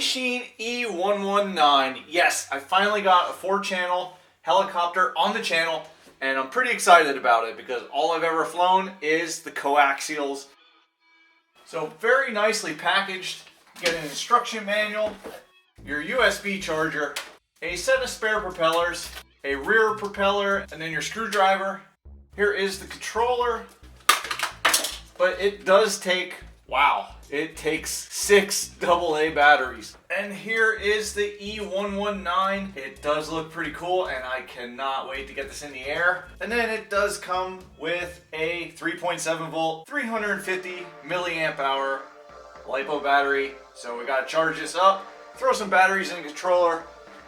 Eachine E119. Yes, I finally got a 4-channel helicopter on the channel, and I'm pretty excited about it because all I've ever flown is the coaxials. So very nicely packaged. You get an instruction manual, your USB charger, a set of spare propellers, a rear propeller, and then your screwdriver. Here is the controller, but it does take, wow, it takes 6 AA batteries. And here is the E119. It does look pretty cool, and I cannot wait to get this in the air. And then it does come with a 3.7 volt, 350 milliamp hour LiPo battery. So we gotta charge this up, throw some batteries in the controller,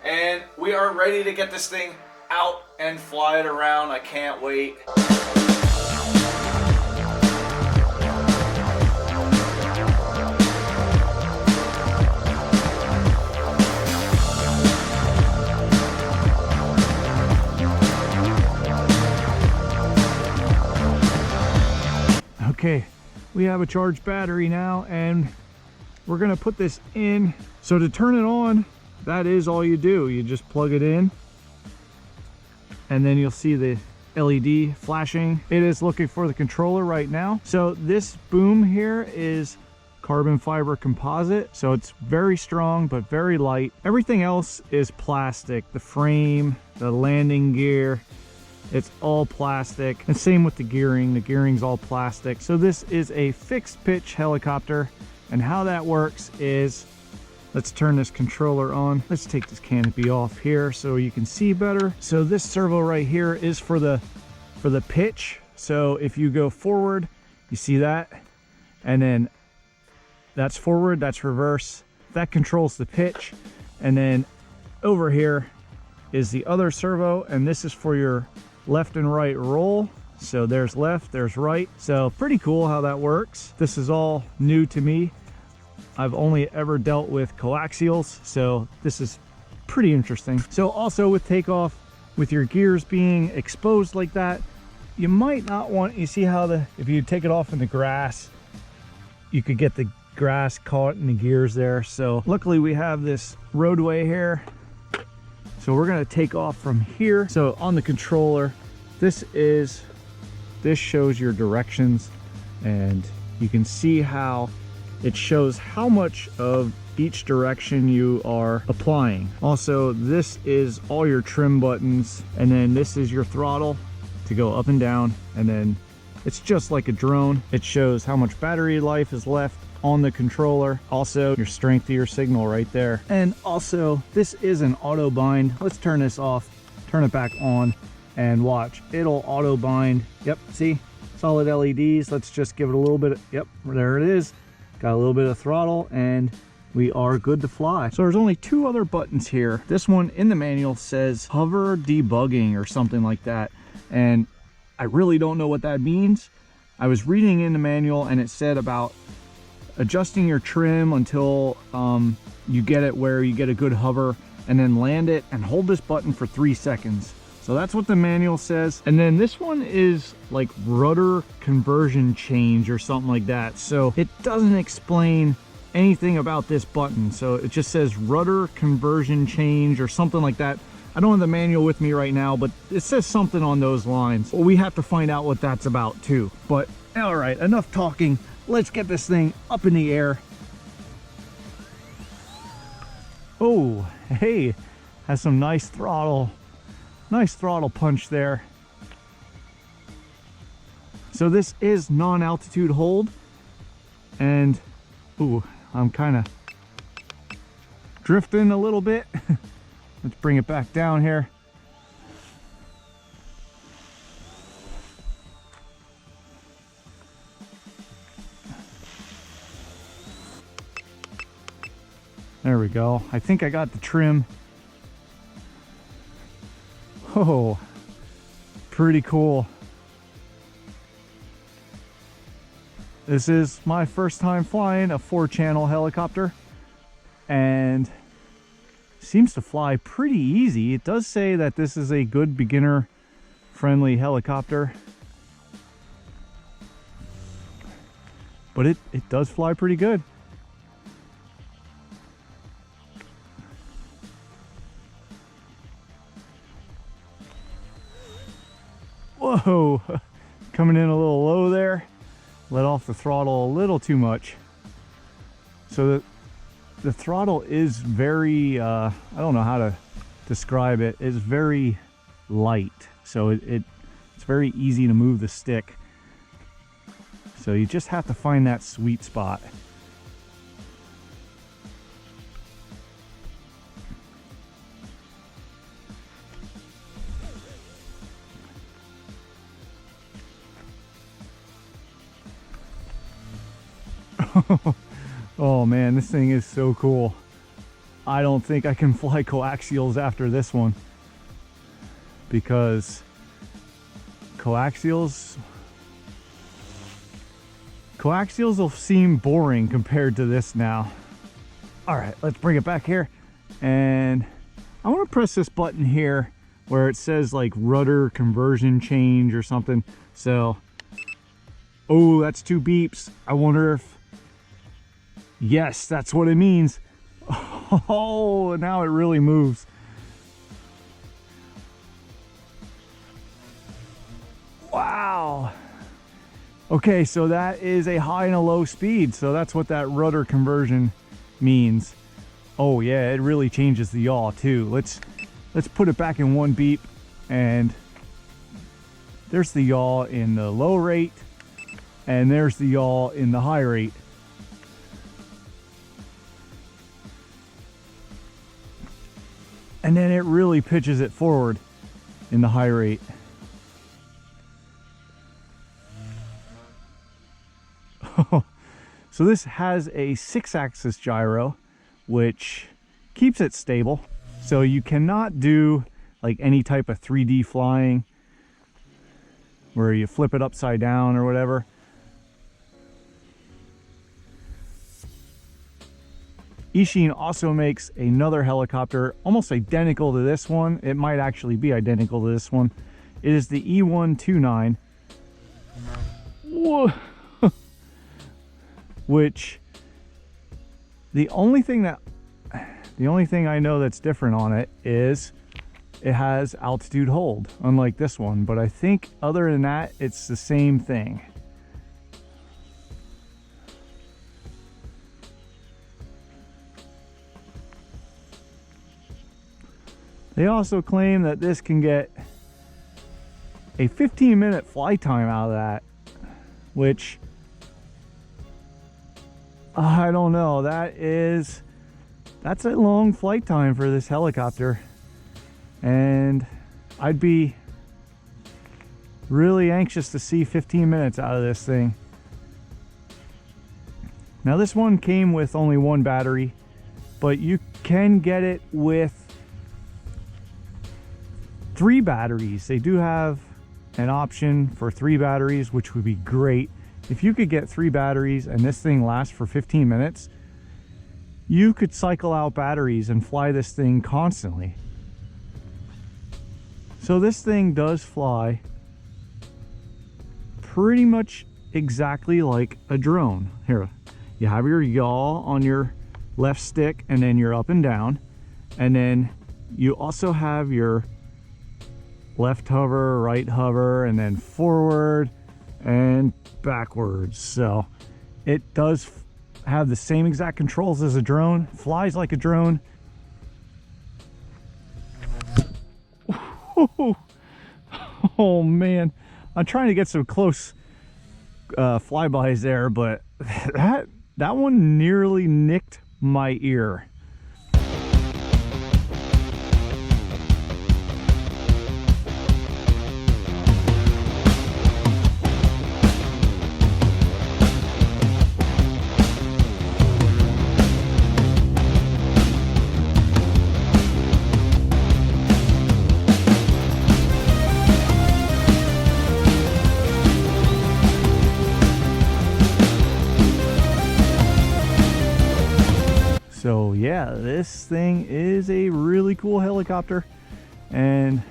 and we are ready to get this thing out and fly it around. I can't wait. Okay, we have a charged battery now, and we're gonna put this in. So to turn it on, that is all you do. You just plug it in, and then you'll see the LED flashing. It is looking for the controller right now. So this boom here is carbon fiber composite, so it's very strong but very light. Everything else is plastic. The frame, the landing gear, it's all plastic, and same with the gearing. The gearing's all plastic. So this is a fixed pitch helicopter, and how that works is, let's turn this controller on. Let's take this canopy off here so you can see better. So this servo right here is for the pitch. So if you go forward, you see that, and then that's forward, that's reverse. That controls the pitch. And then over here is the other servo, and this is for your left and right roll. So there's left, there's right. So pretty cool how that works. This is all new to me. I've only ever dealt with coaxials, so this is pretty interesting. So also with takeoff, with your gears being exposed like that, you might not want, you see how if you take it off in the grass, you could get the grass caught in the gears there. So luckily we have this roadway here. So we're gonna take off from here. So on the controller, this shows your directions, and you can see how it shows how much of each direction you are applying. Also, this is all your trim buttons, and then this is your throttle to go up and down, and then it's just like a drone. It shows how much battery life is left on the controller. Also, your strength of your signal right there. And also, this is an auto bind. Let's turn this off, turn it back on, and watch. It'll auto bind. Yep, see? Solid LEDs. Let's just give it a little bit of, yep, there it is. Got a little bit of throttle, and we are good to fly. So there's only 2 other buttons here. This one in the manual says hover debugging or something like that, and I really don't know what that means. I was reading in the manual, and it said about adjusting your trim until you get it where you get a good hover, and then land it and hold this button for 3 seconds. So that's what the manual says. And then this one is like rudder conversion change or something like that. So it doesn't explain anything about this button. So it just says rudder conversion change or something like that. I don't have the manual with me right now, but it says something on those lines. Well, we have to find out what that's about too. But all right, enough talking. Let's get this thing up in the air. Oh, hey, has some nice throttle punch there. So this is non-altitude hold, and ooh, I'm kind of drifting a little bit. Let's bring it back down here. There we go. I think I got the trim. Oh, pretty cool. This is my first time flying a 4-channel helicopter, and seems to fly pretty easy. It does say that this is a good beginner friendly helicopter, but it does fly pretty good. Whoa, coming in a little low there. Let off the throttle a little too much. So the throttle is very, I don't know how to describe it. It's very light. So it's very easy to move the stick. So you just have to find that sweet spot. Oh man, this thing is so cool. I don't think I can fly coaxials after this one, because coaxials will seem boring compared to this now. All right, let's bring it back here, and I want to press this button here where it says like rudder conversion change or something. So, oh, that's 2 beeps. I wonder if, yes, that's what it means. Oh, now it really moves. Wow. Okay, so that is a high and a low speed. So that's what that rudder conversion means. Oh yeah, it really changes the yaw too. Let's put it back in 1 beep, and there's the yaw in the low rate, and there's the yaw in the high rate. And then it really pitches it forward in the high rate. So this has a 6-axis gyro, which keeps it stable. So you cannot do like any type of 3D flying where you flip it upside down or whatever. Eachine also makes another helicopter almost identical to this one. It might actually be identical to this one. It is the E129. Whoa. Which the only thing I know that's different on it is it has altitude hold, unlike this one. But I think other than that, it's the same thing. They also claim that this can get a 15-minute flight time out of that, which I don't know. That's a long flight time for this helicopter, and I'd be really anxious to see 15 minutes out of this thing. Now this one came with only 1 battery, but you can get it with 3 batteries. They do have an option for 3 batteries, which would be great. If you could get 3 batteries and this thing lasts for 15 minutes, you could cycle out batteries and fly this thing constantly. So this thing does fly pretty much exactly like a drone. Here, you have your yaw on your left stick, and then you're up and down, and then you also have your left hover, right hover, and then forward and backwards. So it does have the same exact controls as a drone, flies like a drone. Oh man, I'm trying to get some close flybys there, but that one nearly nicked my ear. So yeah, this thing is a really cool helicopter, and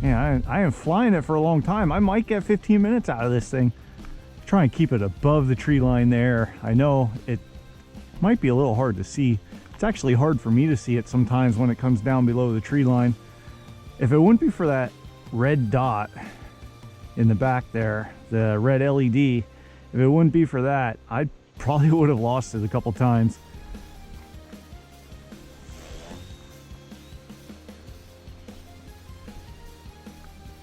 yeah, I am flying it for a long time. I might get 15 minutes out of this thing. Try and keep it above the tree line there. I know it might be a little hard to see. It's actually hard for me to see it sometimes when it comes down below the tree line. If it wouldn't be for that red dot in the back there, the red LED. If it wouldn't be for that, I probably would have lost it a couple times.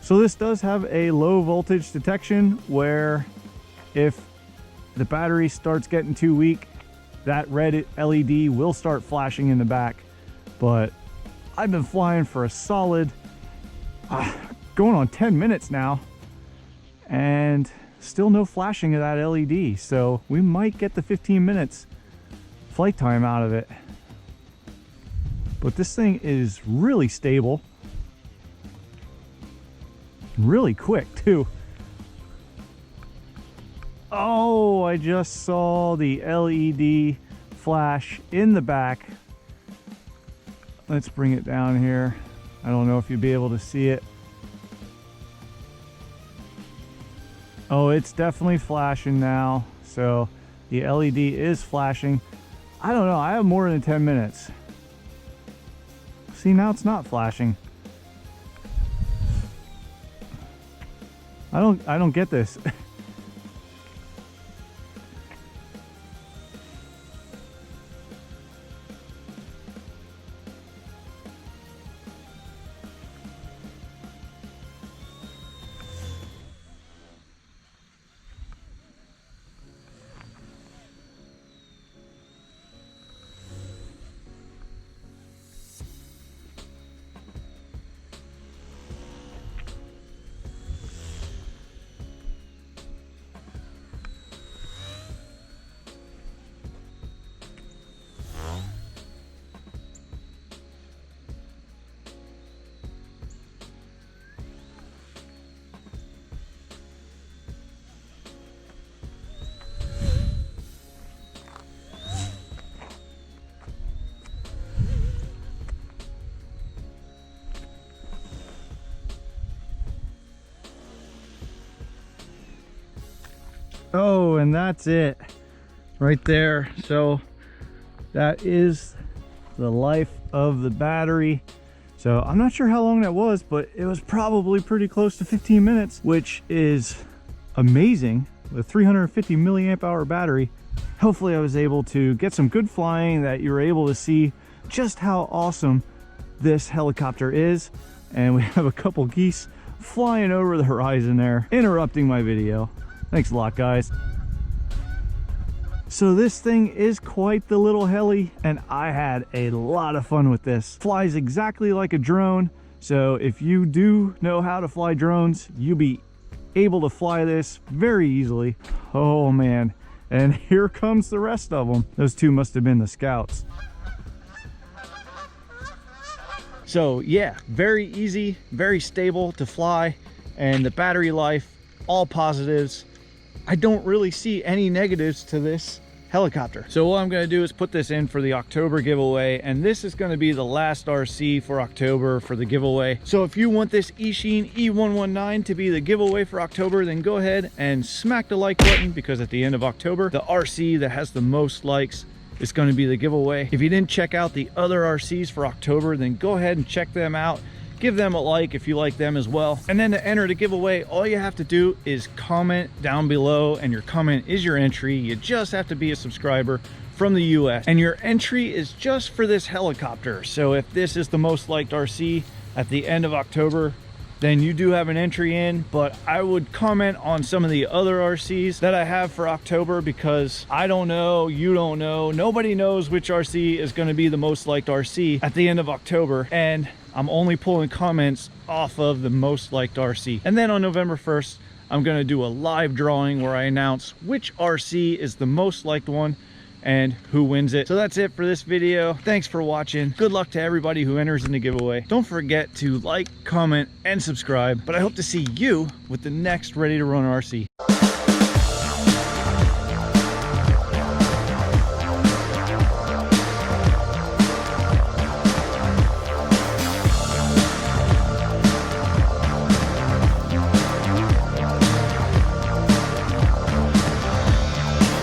So this does have a low voltage detection where if the battery starts getting too weak, that red LED will start flashing in the back. But I've been flying for a solid going on 10 minutes now, and still no flashing of that LED. So we might get the 15 minutes flight time out of it. But this thing is really stable, really quick too. Oh, I just saw the LED flash in the back. Let's bring it down here. I don't know if you'll be able to see it. Oh, it's definitely flashing now. So the LED is flashing. I don't know, I have more than 10 minutes. See, now it's not flashing. I don't get this. Oh, and that's it right there. So that is the life of the battery. So I'm not sure how long that was, but it was probably pretty close to 15 minutes, which is amazing. With 350 milliamp hour battery. Hopefully I was able to get some good flying, that you were able to see just how awesome this helicopter is. And we have a couple geese flying over the horizon there, interrupting my video. Thanks a lot, guys. So this thing is quite the little heli, and I had a lot of fun with this. Flies exactly like a drone, so if you do know how to fly drones, you'll be able to fly this very easily. Oh man, and here comes the rest of them. Those two must have been the scouts. So yeah, very easy, very stable to fly, and the battery life, all positives. I don't really see any negatives to this helicopter. So what I'm going to do is put this in for the October giveaway, and this is going to be the last RC for October for the giveaway. So if you want this Eachine E119 to be the giveaway for October, then go ahead and smack the like button, because at the end of October, the RC that has the most likes is going to be the giveaway. If you didn't check out the other RCs for October, then go ahead and check them out. Give them a like if you like them as well. And then to enter the giveaway, all you have to do is comment down below, and your comment is your entry. You just have to be a subscriber from the US, and your entry is just for this helicopter. So if this is the most liked RC at the end of October, then you do have an entry in. But I would comment on some of the other RCs that I have for October, because I don't know, you don't know, nobody knows which RC is going to be the most liked RC at the end of October, and I'm only pulling comments off of the most liked RC. And then on November 1st, I'm going to do a live drawing where I announce which RC is the most liked one and who wins it. So that's it for this video. Thanks for watching. Good luck to everybody who enters in the giveaway. Don't forget to like, comment, and subscribe. But I hope to see you with the next Ready to Run RC.